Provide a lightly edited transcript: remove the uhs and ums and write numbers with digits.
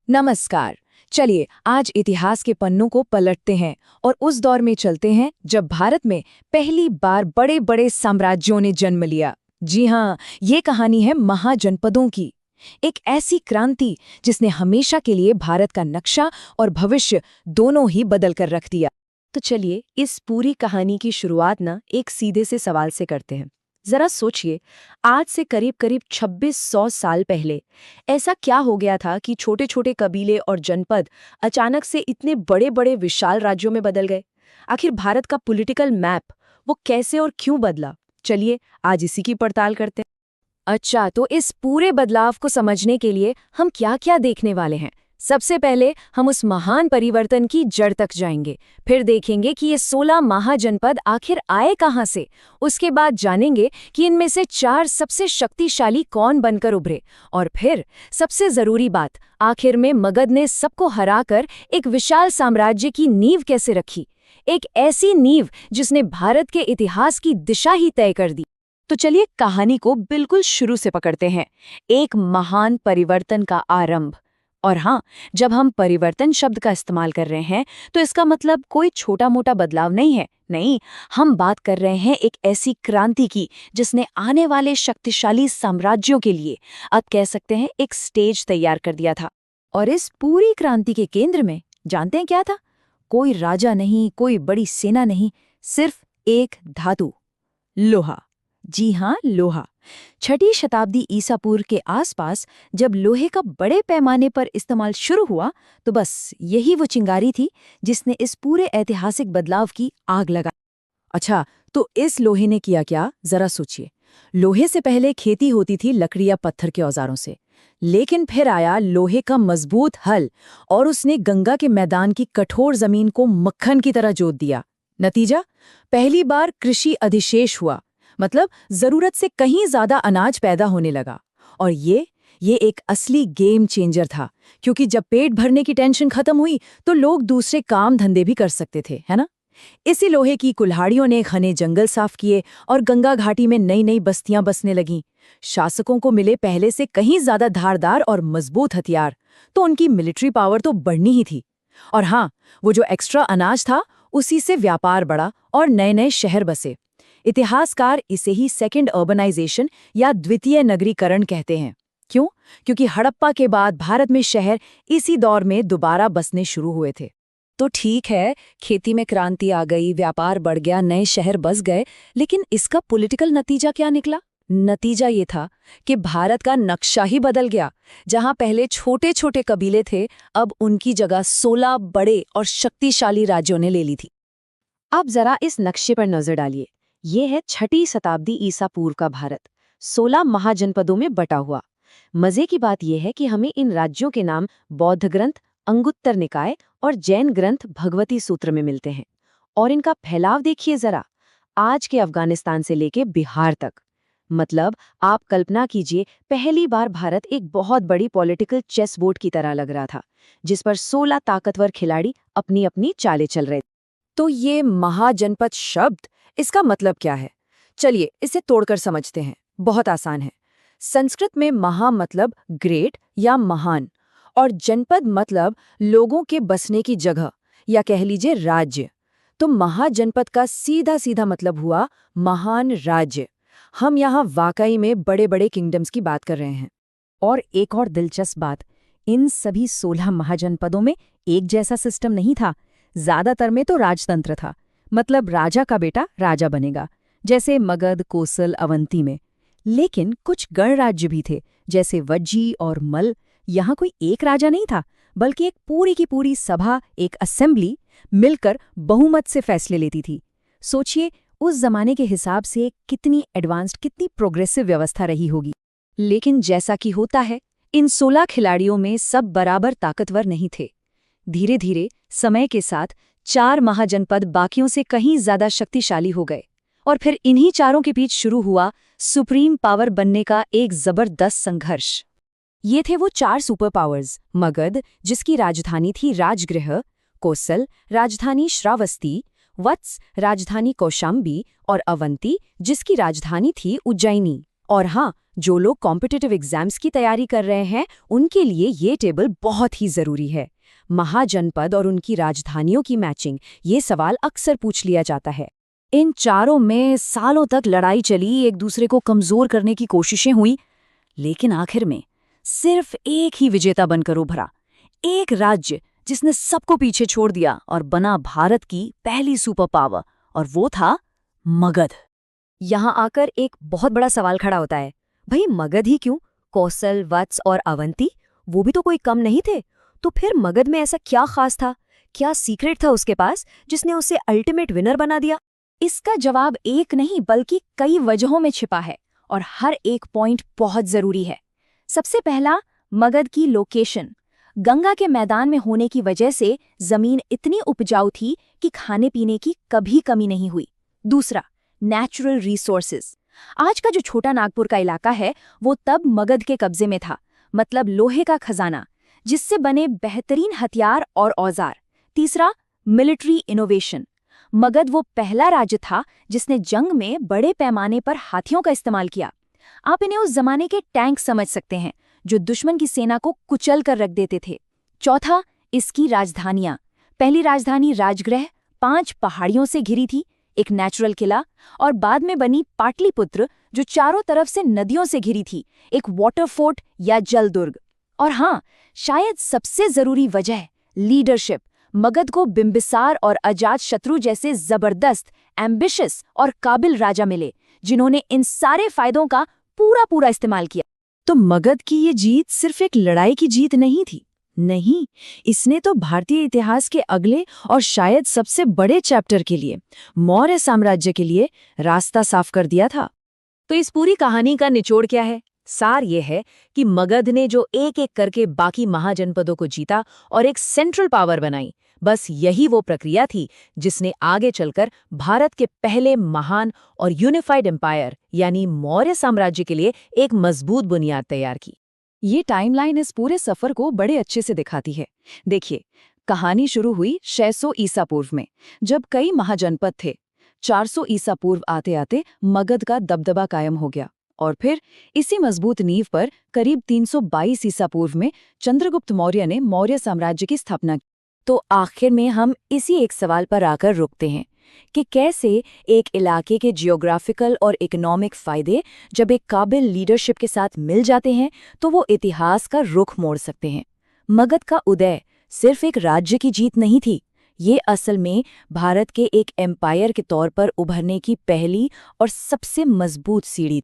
नमस्कार। चलिए आज इतिहास के पन्नों को पलटते हैं और उस दौर में चलते हैं जब भारत में पहली बार बड़े बड़े साम्राज्यों ने जन्म लिया। जी हाँ, ये कहानी है महाजनपदों की। एक ऐसी क्रांति जिसने हमेशा के लिए भारत का नक्शा और भविष्य दोनों ही बदल कर रख दिया। तो चलिए इस पूरी कहानी की शुरुआत ना एक सीधे से सवाल से करते हैं। जरा सोचिए, आज से करीब करीब 2600 साल पहले ऐसा क्या हो गया था कि छोटे छोटे कबीले और जनपद अचानक से इतने बड़े बड़े विशाल राज्यों में बदल गए। आखिर भारत का पॉलिटिकल मैप वो कैसे और क्यों बदला? चलिए आज इसी की पड़ताल करते हैं। अच्छा, तो इस पूरे बदलाव को समझने के लिए हम क्या-क्या देखने वाले हैं? सबसे पहले हम उस महान परिवर्तन की जड़ तक जाएंगे, फिर देखेंगे कि ये 16 महाजनपद आखिर आए कहाँ से। उसके बाद जानेंगे कि इनमें से 4 सबसे शक्तिशाली कौन बनकर उभरे, और फिर सबसे जरूरी बात, आखिर में मगध ने सबको हराकर एक विशाल साम्राज्य की नींव कैसे रखी। एक ऐसी नींव जिसने भारत के इतिहास की दिशा ही तय कर दी। तो चलिए कहानी को बिल्कुल शुरू से पकड़ते हैं, एक महान परिवर्तन का आरंभ। और हाँ, जब हम परिवर्तन शब्द का इस्तेमाल कर रहे हैं तो इसका मतलब कोई छोटा मोटा बदलाव नहीं है। नहीं, हम बात कर रहे हैं एक ऐसी क्रांति की जिसने आने वाले शक्तिशाली साम्राज्यों के लिए, अब कह सकते हैं, एक स्टेज तैयार कर दिया था। और इस पूरी क्रांति के केंद्र में जानते हैं क्या था? कोई राजा नहीं, कोई बड़ी सेना नहीं, सिर्फ एक धातु, लोहा। जी हाँ, लोहा। 6ठी शताब्दी ईसा पूर्व के आसपास जब लोहे का बड़े पैमाने पर इस्तेमाल शुरू हुआ तो बस यही वो चिंगारी थी जिसने इस पूरे ऐतिहासिक बदलाव की आग लगाई। अच्छा, तो इस लोहे ने किया क्या, जरा सोचिए। लोहे से पहले खेती होती थी लकड़ी या पत्थर के औजारों से, लेकिन फिर आया लोहे का मजबूत हल और उसने गंगा के मैदान की कठोर जमीन को मक्खन की तरह जोत दिया। नतीजा, पहली बार कृषि अधिशेष हुआ, मतलब जरूरत से कहीं ज्यादा अनाज पैदा होने लगा। और ये एक असली गेम चेंजर था, क्योंकि जब पेट भरने की टेंशन खत्म हुई तो लोग दूसरे काम धंधे भी कर सकते थे, है ना। इसी लोहे की कुल्हाड़ियों ने घने जंगल साफ किए और गंगा घाटी में नई नई बस्तियां बसने लगीं। शासकों को मिले पहले से कहीं ज्यादा धारदार और मजबूत हथियार, तो उनकी मिलिट्री पावर तो बढ़नी ही थी। और हाँ, वो जो एक्स्ट्रा अनाज था उसी से व्यापार बढ़ा और नए नए शहर बसे। इतिहासकार इसे ही सेकंड अर्बनाइजेशन या द्वितीय नगरीकरण कहते हैं। क्यों? क्योंकि हड़प्पा के बाद भारत में शहर इसी दौर में दोबारा बसने शुरू हुए थे। तो ठीक है, खेती में क्रांति आ गई, व्यापार बढ़ गया, नए शहर बस गए, लेकिन इसका पॉलिटिकल नतीजा क्या निकला? नतीजा ये था कि भारत का नक्शा ही बदल गया। जहां पहले छोटे छोटे कबीले थे, अब उनकी जगह 16 बड़े और शक्तिशाली राज्यों ने ले ली थी। अब जरा इस नक्शे पर नजर डालिए। ये है 6ठी शताब्दी ईसा पूर्व का भारत, 16 महाजनपदों में बटा हुआ। मजे की बात यह है कि हमें इन राज्यों के नाम बौद्ध ग्रंथ, अंगुत्तर निकाय और जैन ग्रंथ भगवती सूत्र में मिलते हैं। और इनका फैलाव देखिए जरा, आज के अफगानिस्तान से लेके बिहार तक। मतलब आप कल्पना कीजिए, पहली बार भारत एक बहुत बड़ी पॉलिटिकल चेस बोर्ड की तरह लग रहा था, जिस पर 16 ताकतवर खिलाड़ी अपनी अपनी चालें चल रहे थे। तो ये महाजनपद शब्द, इसका मतलब क्या है? चलिए इसे तोड़कर समझते हैं। बहुत आसान है। संस्कृत में महा मतलब ग्रेट या महान, और जनपद मतलब लोगों के बसने की जगह या कह लीजिए राज्य। तो महाजनपद का सीधा सीधा मतलब हुआ महान राज्य। हम यहाँ वाकई में बड़े बड़े किंगडम्स की बात कर रहे हैं। और एक और दिलचस्प बात, इन सभी 16 महाजनपदों में एक जैसा सिस्टम नहीं था। ज्यादातर में तो राजतंत्र था, मतलब राजा का बेटा राजा बनेगा, जैसे मगध, कोसल, अवंती में। लेकिन कुछ गणराज्य भी थे, जैसे वज्जी और मल। यहाँ कोई एक राजा नहीं था, बल्कि एक पूरी की पूरी सभा, एक असेंबली मिलकर बहुमत से फैसले लेती थी। सोचिए उस जमाने के हिसाब से कितनी एडवांस्ड, कितनी प्रोग्रेसिव व्यवस्था रही होगी। लेकिन जैसा कि होता है, इन 16 खिलाड़ियों में सब बराबर ताकतवर नहीं थे। धीरे धीरे समय के साथ 4 महाजनपद बाकियों से कहीं ज्यादा शक्तिशाली हो गए, और फिर इन्हीं चारों के बीच शुरू हुआ सुप्रीम पावर बनने का एक जबरदस्त संघर्ष। ये थे वो 4 सुपर पावर्स। मगध, जिसकी राजधानी थी राजगृह, कोसल, राजधानी श्रावस्ती, वत्स, राजधानी कौशाम्बी, और अवंती, जिसकी राजधानी थी उज्जैनी। और हाँ, जो लोग कॉम्पिटिटिव एग्जाम्स की तैयारी कर रहे हैं उनके लिए ये टेबल बहुत ही जरूरी है। महाजनपद और उनकी राजधानियों की मैचिंग, ये सवाल अक्सर पूछ लिया जाता है। इन चारों में सालों तक लड़ाई चली, एक दूसरे को कमजोर करने की कोशिशें हुई, लेकिन आखिर में सिर्फ एक ही विजेता बनकर उभरा, एक राज्य जिसने सबको पीछे छोड़ दिया और बना भारत की पहली सुपर पावर, और वो था मगध। यहाँ आकर एक बहुत बड़ा सवाल खड़ा होता है, भाई मगध ही क्यों? कौशल, वत्स और अवंती, वो भी तो कोई कम नहीं थे। तो फिर मगध में ऐसा क्या खास था, क्या सीक्रेट था उसके पास जिसने उसे अल्टीमेट विनर बना दिया? इसका जवाब एक नहीं बल्कि कई वजहों में छिपा है, और हर एक पॉइंट बहुत जरूरी है। सबसे पहला, मगध की लोकेशन। गंगा के मैदान में होने की वजह से जमीन इतनी उपजाऊ थी कि खाने पीने की कभी कमी नहीं हुई। दूसरा, नेचुरल रिसोर्सेज। आज का जो छोटा नागपुर का इलाका है वो तब मगध के कब्जे में था, मतलब लोहे का खजाना, जिससे बने बेहतरीन हथियार और औजार। तीसरा, मिलिट्री इनोवेशन। मगध वो पहला राज्य था जिसने जंग में बड़े पैमाने पर हाथियों का इस्तेमाल किया। आप इन्हें उस जमाने के टैंक समझ सकते हैं जो दुश्मन की सेना को कुचल कर रख देते थे। चौथा, इसकी राजधानियां। पहली राजधानी राजगृह 5 पहाड़ियों से घिरी थी, एक नेचुरल किला, और बाद में बनी पाटलिपुत्र जो चारों तरफ से नदियों से घिरी थी, एक वाटर फोर्ट या जल दुर्ग। और हाँ, शायद सबसे जरूरी वजह, लीडरशिप। मगध को बिंबिसार और अजातशत्रु जैसे जबरदस्त, एम्बिशियस और काबिल राजा मिले जिन्होंने इन सारे फायदों का पूरा इस्तेमाल किया। तो मगध की ये जीत सिर्फ एक लड़ाई की जीत नहीं थी, नहीं, इसने तो भारतीय इतिहास के अगले और शायद सबसे बड़े चैप्टर के लिए, मौर्य साम्राज्य के लिए, रास्ता साफ कर दिया था। तो इस पूरी कहानी का निचोड़ क्या है? सार ये है कि मगध ने जो एक एक करके बाकी महाजनपदों को जीता और एक सेंट्रल पावर बनाई, बस यही वो प्रक्रिया थी जिसने आगे चलकर भारत के पहले महान और यूनिफाइड एम्पायर यानी मौर्य साम्राज्य के लिए एक मजबूत बुनियाद तैयार की। ये टाइमलाइन इस पूरे सफर को बड़े अच्छे से दिखाती है। देखिए, कहानी शुरू हुई 600 ईसा पूर्व में, जब कई महाजनपद थे। 400 ईसा पूर्व आते आते मगध का दबदबा कायम हो गया, और फिर इसी मजबूत नींव पर करीब 322 ईसा पूर्व में चंद्रगुप्त मौर्य ने मौर्य साम्राज्य की स्थापना की। तो आखिर में हम इसी एक सवाल पर आकर रुकते हैं कि कैसे एक इलाके के जियोग्राफिकल और इकोनॉमिक फायदे जब एक काबिल लीडरशिप के साथ मिल जाते हैं तो वो इतिहास का रुख मोड़ सकते हैं। मगध का उदय सिर्फ एक राज्य की जीत नहीं थी, ये असल में भारत के एक एम्पायर के तौर पर उभरने की पहली और सबसे मजबूत सीढ़ी।